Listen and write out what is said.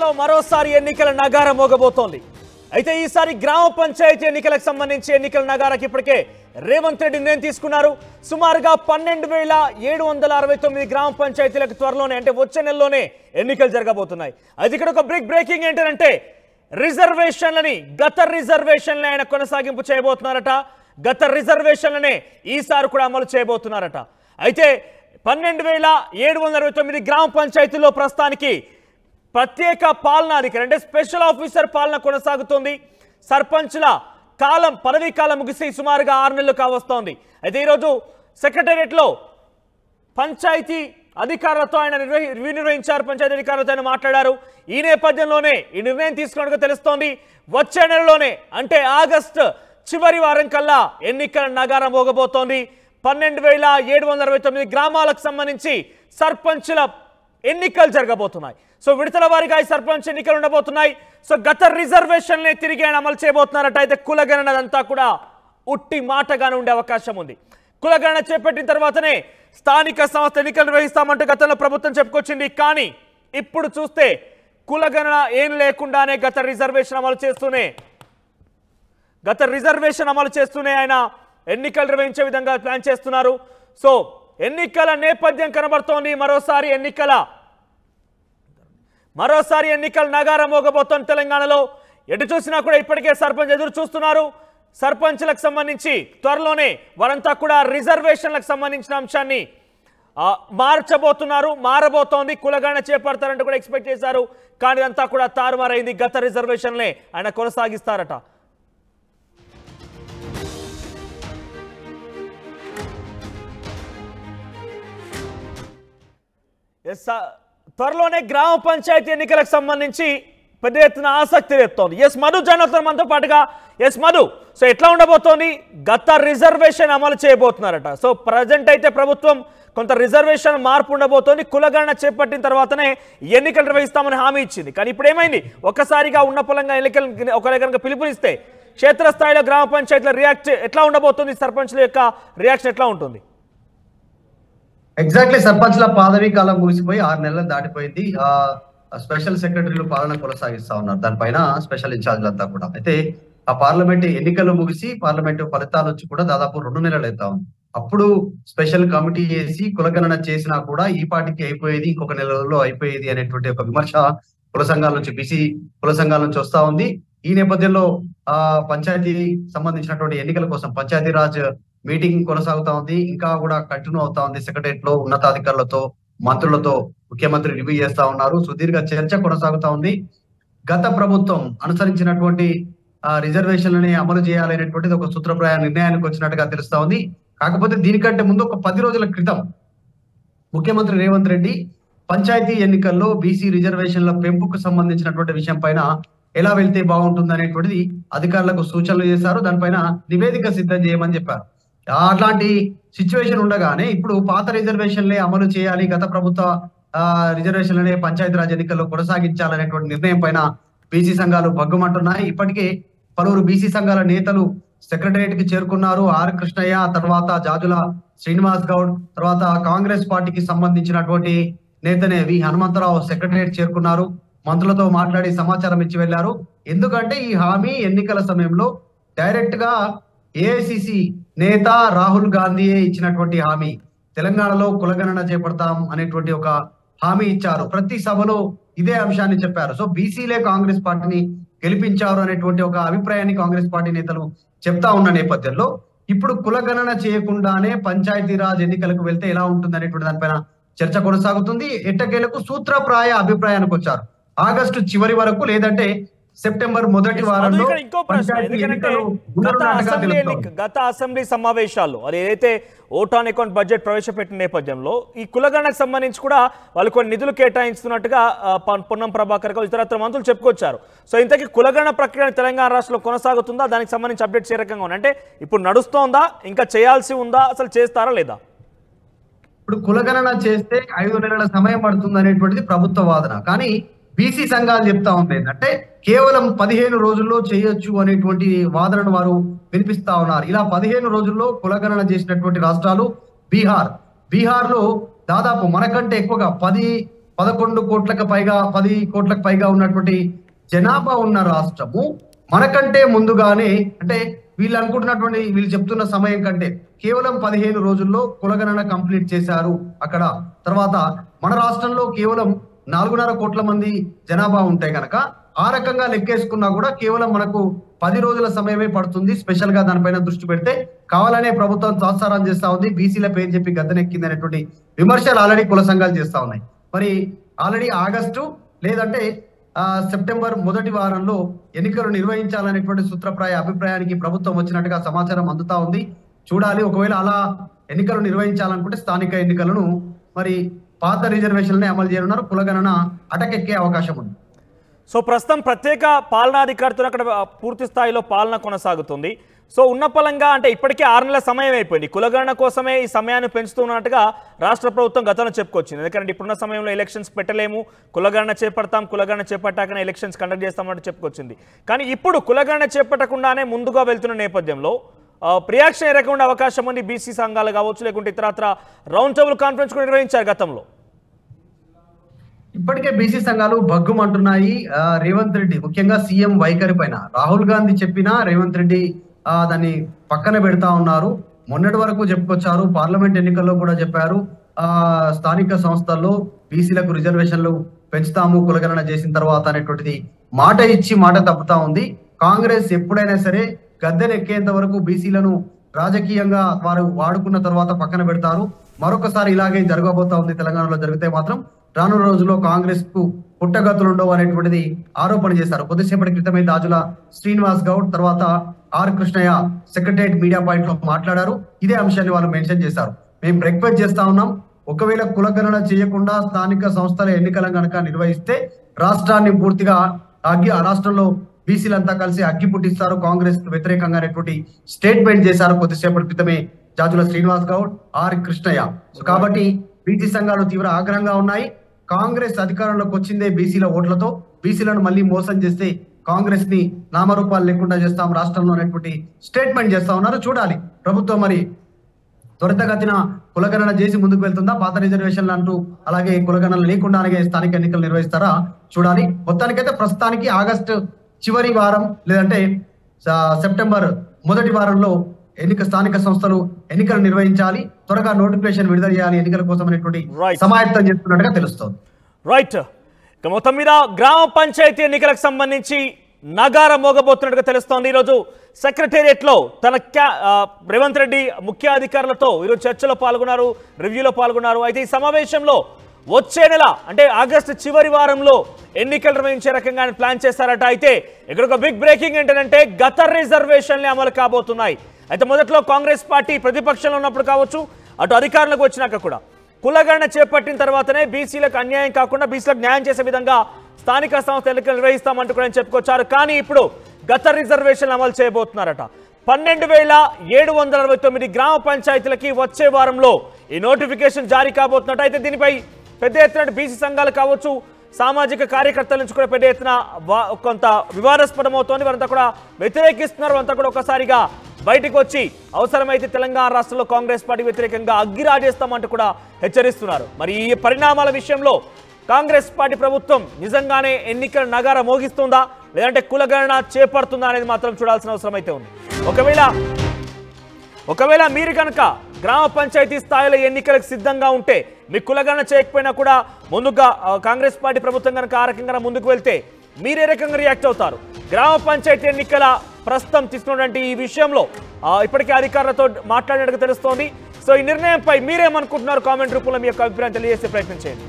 తెలంగాణలో మరోసారి ఎన్నికల నగారం మోగబోతోంది. అయితే ఈసారి గ్రామ పంచాయతీ ఎన్నికలకు సంబంధించి ఎన్నికల నగారాకి ఇప్పటికే రేవంత్ రెడ్డి నిర్ణయం తీసుకున్నారు. సుమారుగా 12,769 గ్రామ పంచాయతీలకు త్వరలోనే అంటే వచ్చే నెలలోనే ఎన్నికలు జరగబోతున్నాయి. అయితే ఇక్కడ ఒక బ్రేకింగ్ ఏంటంటే రిజర్వేషన్లని గత రిజర్వేషన్లని ఆయన కొనసాగింపు చేయబోతున్నారట. గత రిజర్వేషన్లనే ఈసారి కూడా అమలు చేయబోతున్నారట. అయితే 12,769 గ్రామ పంచాయతీల్లో ప్రస్తుతానికి ప్రత్యేక పాలనాధికారి అంటే స్పెషల్ ఆఫీసర్ పాలన కొనసాగుతోంది. సర్పంచ్ల కాలం పదవీ కాలం ముగిసి సుమారుగా 6 నెలలు కావస్తోంది. అయితే ఈరోజు సెక్రటేరియట్లో పంచాయతీ అధికారులతో ఆయన నిర్వహించారు. పంచాయతీ అధికారులతో ఆయన మాట్లాడారు. ఈ నేపథ్యంలోనే ఈ నిర్ణయం తీసుకున్నట్టుగా తెలుస్తోంది. వచ్చే నెలలోనే అంటే ఆగస్టు చివరి వారం కల్లా ఎన్నికల నగారం మోగబోతోంది. 12,769 గ్రామాలకు సంబంధించి సర్పంచ్ల ఎన్నికలు జరగబోతున్నాయి. సో విడతల వారీగా ఈ సర్పంచ్ ఎన్నికలు ఉండబోతున్నాయి. సో గత రిజర్వేషన్లే తిరిగి ఆయన అమలు చేయబోతున్నారట. అయితే కులగణనదంతా కూడా ఉట్టి మాటగానే ఉండే అవకాశం ఉంది. కులగణన చేపట్టిన తర్వాతనే స్థానిక సంస్థ ఎన్నికలు నిర్వహిస్తామంటూ గతంలో ప్రభుత్వం చెప్పుకొచ్చింది. కానీ ఇప్పుడు చూస్తే కులగణన ఏం లేకుండానే గత రిజర్వేషన్ అమలు చేస్తూనే ఆయన ఎన్నికలు నిర్వహించే విధంగా ప్లాన్ చేస్తున్నారు. సో ఎన్నికల నేపథ్యం కనబడుతోంది. మరోసారి ఎన్నికల నగారం మోగబోతోంది తెలంగాణలో. ఎటు చూసినా కూడా ఇప్పటికే సర్పంచ్ ఎదురు చూస్తున్నారు. సర్పంచ్లకు సంబంధించి త్వరలోనే వారంతా కూడా రిజర్వేషన్లకు సంబంధించిన అంశాన్ని మారబోతోంది. కులగణన చేపడతారంటూ కూడా ఎక్స్పెక్ట్ చేశారు. కానీ అంతా కూడా తారుమారైంది. గత రిజర్వేషన్లే ఆయన కొనసాగిస్తారట. త్వరలోనే గ్రామ పంచాయతీ ఎన్నికలకు సంబంధించి పెద్ద ఎత్తున ఆసక్తి రేపుతోంది. మధు జనతో మనతో పాటుగా మధు, సో ఎట్లా ఉండబోతోంది? గత రిజర్వేషన్ అమలు చేయబోతున్నారట. సో ప్రజెంట్ అయితే ప్రభుత్వం కొంత రిజర్వేషన్ మార్పు ఉండబోతోంది. కులగణన చేపట్టిన తర్వాతనే ఎన్నికలు నిర్వహిస్తామని హామీ ఇచ్చింది. కానీ ఇప్పుడు ఏమైంది? ఒక్కసారిగా ఉన్న పొలంగా ఎన్నికలు కనుక పిలుపునిస్తే క్షేత్రస్థాయిలో గ్రామ పంచాయతీల రియాక్ట్ ఎట్లా ఉండబోతుంది? సర్పంచ్ల యొక్క రియాక్షన్ ఎట్లా ఉంటుంది? ఎగ్జాక్ట్లీ సర్పంచ్ల పదవీ కాలం ముగిసిపోయి 6 నెలలు దాటిపోయింది. స్పెషల్ సెక్రటరీలు పాలన కొనసాగిస్తా ఉన్నారు. దానిపైన స్పెషల్ ఇన్ఛార్జ్లంతా కూడా. అయితే ఆ పార్లమెంట్ ఎన్నికలు ముగిసి పార్లమెంట్ ఫలితాలు వచ్చి కూడా దాదాపు 2 నెలలు అవుతా ఉంది. అప్పుడు స్పెషల్ కమిటీ చేసి కులగణన చేసినా కూడా ఈ పార్టీకి అయిపోయేది, ఇంకొక నెలలో అయిపోయేది అనేటువంటి ఒక విమర్శ కుల సంఘాల నుంచి బీసీ కుల సంఘాల నుంచి వస్తా ఉంది. ఈ నేపథ్యంలో పంచాయతీ సంబంధించినటువంటి ఎన్నికల కోసం పంచాయతీరాజ్ మీటింగ్ కొనసాగుతా ఉంది. ఇంకా కూడా కంటిన్యూ అవుతా ఉంది. సెక్రటరియట్ లో ఉన్నతాధికారులతో మంత్రులతో ముఖ్యమంత్రి రివ్యూ చేస్తా ఉన్నారు. సుదీర్ఘ చర్చ కొనసాగుతా ఉంది. గత ప్రభుత్వం అనుసరించినటువంటి రిజర్వేషన్లని అమలు చేయాలనేటువంటిది ఒక సూత్రప్రాయ నిర్ణయానికి వచ్చినట్టుగా తెలుస్తా ఉంది. కాకపోతే దీనికంటే ముందు ఒక 10 రోజుల క్రితం ముఖ్యమంత్రి రేవంత్ రెడ్డి పంచాయతీ ఎన్నికల్లో బీసీ రిజర్వేషన్ల పెంపుకు సంబంధించినటువంటి విషయం పైన ఎలా వెళ్తే బాగుంటుంది అనేటువంటిది అధికారులకు సూచనలు చేశారు. దానిపైన నివేదిక సిద్ధం చేయమని చెప్పారు. అట్లాంటి సిచ్యువేషన్ ఉండగానే ఇప్పుడు పాత రిజర్వేషన్లే అమలు చేయాలి, గత ప్రభుత్వ రిజర్వేషన్లనే పంచాయతీరాజ్ ఎన్నికల్లో కొనసాగించాలనేటువంటి నిర్ణయం పైన బీసీ సంఘాలు భగ్గుమంటున్నాయి. ఇప్పటికే పలువురు బీసీ సంఘాల నేతలు సెక్రటరియట్ కి చేరుకున్నారు. ఆర్ కృష్ణయ్య, తర్వాత జాజుల శ్రీనివాస్ గౌడ్, తర్వాత కాంగ్రెస్ పార్టీకి సంబంధించినటువంటి నేతనే వి హనుమంతరావు సెక్రటరియట్ చేరుకున్నారు. మంత్రులతో మాట్లాడి సమాచారం ఇచ్చి వెళ్లారు. ఎందుకంటే ఈ హామీ ఎన్నికల సమయంలో డైరెక్ట్ గా ఏఐసిసి నేత రాహుల్ గాంధీయే ఇచ్చినటువంటి హామీ. తెలంగాణలో కులగణన చేపడతాం అనేటువంటి ఒక హామీ ఇచ్చారు. ప్రతి సభలో ఇదే అంశాన్ని చెప్పారు. సో బీసీలే కాంగ్రెస్ పార్టీని గెలిపించారు అనేటువంటి ఒక అభిప్రాయాన్ని కాంగ్రెస్ పార్టీ నేతలు చెప్తా ఉన్న నేపథ్యంలో ఇప్పుడు కులగణన చేయకుండానే పంచాయతీరాజ్ ఎన్నికలకు వెళ్తే ఎలా ఉంటుంది అనేటువంటి దానిపైన చర్చ కొనసాగుతుంది. ఎట్టకేలకు సూత్రప్రాయ అభిప్రాయానికి వచ్చారు. ఆగస్టు చివరి వరకు లేదంటే సెప్టెంబర్ మొదటి వారంలో గత అసెంబ్లీ సమావేశాల్లో అది ఏదైతే ఓట్ ఆన్ అకౌంట్ బడ్జెట్ ప్రవేశపెట్టిన నేపథ్యంలో ఈ కులగణనకు సంబంధించి కూడా వాళ్ళు కొన్ని నిధులు కేటాయిస్తున్నట్టుగా పొన్నం ప్రభాకర్ ఇతరత్ర మంత్రులు చెప్పుకొచ్చారు. సో ఇంతకీ కులగణన ప్రక్రియ తెలంగాణ రాష్ట్రంలో కొనసాగుతుందా? దానికి సంబంధించి అప్డేట్స్ ఏ రకంగా ఉన్నాయి? అంటే ఇప్పుడు నడుస్తోందా, ఇంకా చేయాల్సి ఉందా, అసలు చేస్తారా లేదా? ఇప్పుడు కులగణన చేస్తే 5 నెలల సమయం పడుతుంది అనేటువంటిది ప్రభుత్వ వాదన. కానీ బీసీ సంఘాలు చెప్తా ఉంది ఏంటంటే కేవలం 15 రోజుల్లో చేయొచ్చు అనేటువంటి వాదనను వారు వినిపిస్తా ఉన్నారు. ఇలా 15 రోజుల్లో కులగణన చేసినటువంటి రాష్ట్రాలు బీహార్ లో దాదాపు మనకంటే ఎక్కువగా 10 11 కోట్లకు పైగా 10 కోట్లకు పైగా ఉన్నటువంటి జనాభా ఉన్న రాష్ట్రము మనకంటే ముందుగానే, అంటే వీళ్ళు చెప్తున్న సమయం కంటే కేవలం 15 రోజుల్లో కులగణన కంప్లీట్ చేశారు అక్కడ. తర్వాత మన రాష్ట్రంలో కేవలం 4.5 కోట్ల మంది జనాభా ఉంటే కనుక ఆ రకంగా లెక్కేసుకున్నా కూడా కేవలం మనకు 10 రోజుల సమయమే పడుతుంది. స్పెషల్ గా దానిపైన దృష్టి పెడితే కావాలనే ప్రభుత్వం తాత్సారం చేస్తా ఉంది, బీసీల పేరు చెప్పి గద్దెనెక్కింది అనేటువంటి విమర్శలు ఆల్రెడీ కుల సంఘాలు చేస్తా ఉన్నాయి. మరి ఆల్రెడీ ఆగస్టు లేదంటే సెప్టెంబర్ మొదటి వారంలో ఎన్నికలు నిర్వహించాలనేటువంటి సూత్రప్రాయ అభిప్రాయానికి ప్రభుత్వం వచ్చినట్టుగా సమాచారం అందుతా ఉంది. చూడాలి, ఒకవేళ అలా ఎన్నికలు నిర్వహించాలనుకుంటే స్థానిక ఎన్నికలను మరి పాత రిజర్వేషన్లనే అమలు చేయనున్నారు. కులగణన అటకెక్కే అవకాశం ఉంది. సో ప్రస్తుతం ప్రత్యేక పాలనాధికారితో అక్కడ పూర్తి స్థాయిలో పాలన కొనసాగుతుంది. సో ఉన్న పలంగా అంటే ఇప్పటికే 6 నెలల సమయం అయిపోయింది. కులగణన కోసమే ఈ సమయాన్ని పెంచుతున్నట్టుగా రాష్ట్ర ప్రభుత్వం గతంలో చెప్పుకొచ్చింది. ఎందుకంటే ఇప్పుడున్న సమయంలో ఎలక్షన్స్ పెట్టలేము, కులగణన చేపడతాం, కులగణన చేపట్టాకనే ఎలక్షన్స్ కండక్ట్ చేస్తామంటూ చెప్పుకొచ్చింది. కానీ ఇప్పుడు కులగణన చేపట్టకుండానే ముందుగా వెళ్తున్న నేపథ్యంలో రియాక్షన్ ఏ రకమైన అవకాశం ఉంది? బీసీ సంఘాలు కావచ్చు, లేకుంటే ఇతరత్ర రౌండ్ టేబుల్ కాన్ఫరెన్స్ కూడా నిర్వహించారు గతంలో. ఇప్పటికే బీసీ సంఘాలు భగ్గుమంటున్నాయి. రేవంత్ రెడ్డి ముఖ్యంగా సీఎం వైఖరి పైన రాహుల్ గాంధీ చెప్పినా రేవంత్ రెడ్డి దాన్ని పక్కన పెడతా ఉన్నారు. మొన్నటి వరకు చెప్పుకొచ్చారు, పార్లమెంట్ ఎన్నికల్లో కూడా చెప్పారు, స్థానిక సంస్థల్లో బీసీలకు రిజర్వేషన్లు పెంచుతాము కులగణన చేసిన తర్వాత అనేటువంటిది మాట ఇచ్చి మాట తప్పుతా ఉంది. కాంగ్రెస్ ఎప్పుడైనా సరే గద్దెనెక్కేంత వరకు బీసీలను రాజకీయంగా వారు వాడుకున్న తర్వాత పక్కన పెడతారు. మరొకసారి ఇలాగే జరగబోతా ఉంది. తెలంగాణలో జరిగితే మాత్రం రానున్న రోజుల్లో కాంగ్రెస్ కు పుట్టగతులు ఉండవు అనేటువంటిది ఆరోపణ చేశారు. కొద్దిసేపటి క్రితమే దాజుల శ్రీనివాస్ గౌడ్, తర్వాత R Krishnaiah secretariat media point లో మాట్లాడారు. ఇదే అంశాన్ని వాళ్ళు మెన్షన్ చేశారు. మేము రిక్వెస్ట్ చేస్తా ఉన్నాం, ఒకవేళ కులగణన చేయకుండా స్థానిక సంస్థల ఎన్నికలను కనుక నిర్వహిస్తే రాష్ట్రాన్ని పూర్తిగా ఆ రాష్ట్రంలో బీసీలంతా కలిసి అగ్గి పుట్టిస్తారు కాంగ్రెస్ వ్యతిరేకంగా అనేటువంటి స్టేట్మెంట్ చేశారు కొద్దిసేపటి క్రితమే జాజుల శ్రీనివాస్ గౌడ్, ఆర్ కృష్ణయ్య. కాబట్టి బీసీ సంఘాలు తీవ్ర ఆగ్రహంగా ఉన్నాయి. కాంగ్రెస్ అధికారంలోకి వచ్చిందే బీసీల ఓట్లతో, బీసీలను మళ్ళీ మోసం చేస్తే కాంగ్రెస్ ని నామరూపాలు లేకుండా చేస్తాం రాష్ట్రంలో అనేటువంటి స్టేట్మెంట్ చేస్తా ఉన్నారు. చూడాలి ప్రభుత్వం మరి త్వరితగతిన కులగణన చేసి ముందుకు వెళ్తుందా, పాత రిజర్వేషన్లు అంటూ అలాగే కులగణన లేకుండానే స్థానిక ఎన్నికలు నిర్వహిస్తారా చూడాలి. మొత్తానికైతే ప్రస్తుతానికి ఆగస్టు చివరి వారం లేదంటే సెప్టెంబర్ మొదటి వారంలో స్థానిక సంస్థలు ఎన్నికలు నిర్వహించాలి, త్వరగా నోటిఫికేషన్ విడుదల చేయాలి ఎన్నికల కోసం అనేటువంటి సమాయత్తం చేస్తున్నట్టుగా తెలుస్తోంది. రైట్. ఇక మొత్తం మీద గ్రామ పంచాయతీ ఎన్నికలకు సంబంధించి నగార మోగబోతున్నట్టుగా తెలుస్తోంది. ఈరోజు సెక్రటేరియట్ లో రేవంత్ రెడ్డి ముఖ్య అధికారులతో ఈరోజు చర్చలో పాల్గొన్నారు, రివ్యూలో పాల్గొన్నారు. అయితే ఈ సమావేశంలో వచ్చే నెల అంటే ఆగస్టు చివరి వారంలో ఎన్నికలు నిర్వహించే రకంగా ప్లాన్ చేశారట. అయితే ఇక్కడ ఒక బిగ్ బ్రేకింగ్ ఏంటంటే గత రిజర్వేషన్లే అమలు కాబోతున్నాయి. అయితే మొదట్లో కాంగ్రెస్ పార్టీ ప్రతిపక్షంలో ఉన్నప్పుడు కావచ్చు, అటు అధికారంలోకి వచ్చినాక కూడా కులగణన చేపట్టిన తర్వాతనే బీసీలకు అన్యాయం కాకుండా బీసీలకు న్యాయం చేసే విధంగా స్థానిక సంస్థ ఎన్నికలు నిర్వహిస్తామంటూ కూడా చెప్పుకొచ్చారు. కానీ ఇప్పుడు గత రిజర్వేషన్లు అమలు చేయబోతున్నారట. 12,769 గ్రామ పంచాయతీలకి వచ్చే వారంలో ఈ నోటిఫికేషన్ జారీ కాబోతున్నట్టు. అయితే దీనిపై పెద్ద ఎత్తున బీసీ సంఘాలు కావచ్చు, సామాజిక కార్యకర్తల నుంచి కూడా పెద్ద ఎత్తున కొంత వివాదాస్పదం అవుతోంది. వారంతా కూడా వ్యతిరేకిస్తున్నారు. వారంతా కూడా ఒకసారిగా బయటకు వచ్చి అవసరమైతే తెలంగాణ రాష్ట్రంలో కాంగ్రెస్ పార్టీ వ్యతిరేకంగా అగ్గిరాజేస్తామంటూ కూడా హెచ్చరిస్తున్నారు. మరి ఈ పరిణామాల విషయంలో కాంగ్రెస్ పార్టీ ప్రభుత్వం నిజంగానే ఎన్నికల నగార మోగిస్తుందా, లేదంటే కులగణన చేపడుతుందా అనేది మాత్రం చూడాల్సిన అవసరం అయితే ఉంది. ఒకవేళ మీరు కనుక గ్రామ పంచాయతీ స్థాయిలో ఎన్నికలకు సిద్ధంగా ఉంటే, మీ కులగణన చేయకపోయినా కూడా ముందుగా కాంగ్రెస్ పార్టీ ప్రభుత్వం కనుక ఆ రకంగా ముందుకు వెళ్తే మీరే రకంగా రియాక్ట్ అవుతారు? గ్రామ పంచాయతీ ఎన్నికల ప్రస్తుతం తీసుకున్నటువంటి ఈ విషయంలో ఇప్పటికే అధికారులతో మాట్లాడినట్టుగా తెలుస్తోంది. సో ఈ నిర్ణయంపై మీరేమనుకుంటున్నారు? కామెంట్ రూపంలో మీ యొక్క అభిప్రాయం తెలియజేసే ప్రయత్నం చేయండి.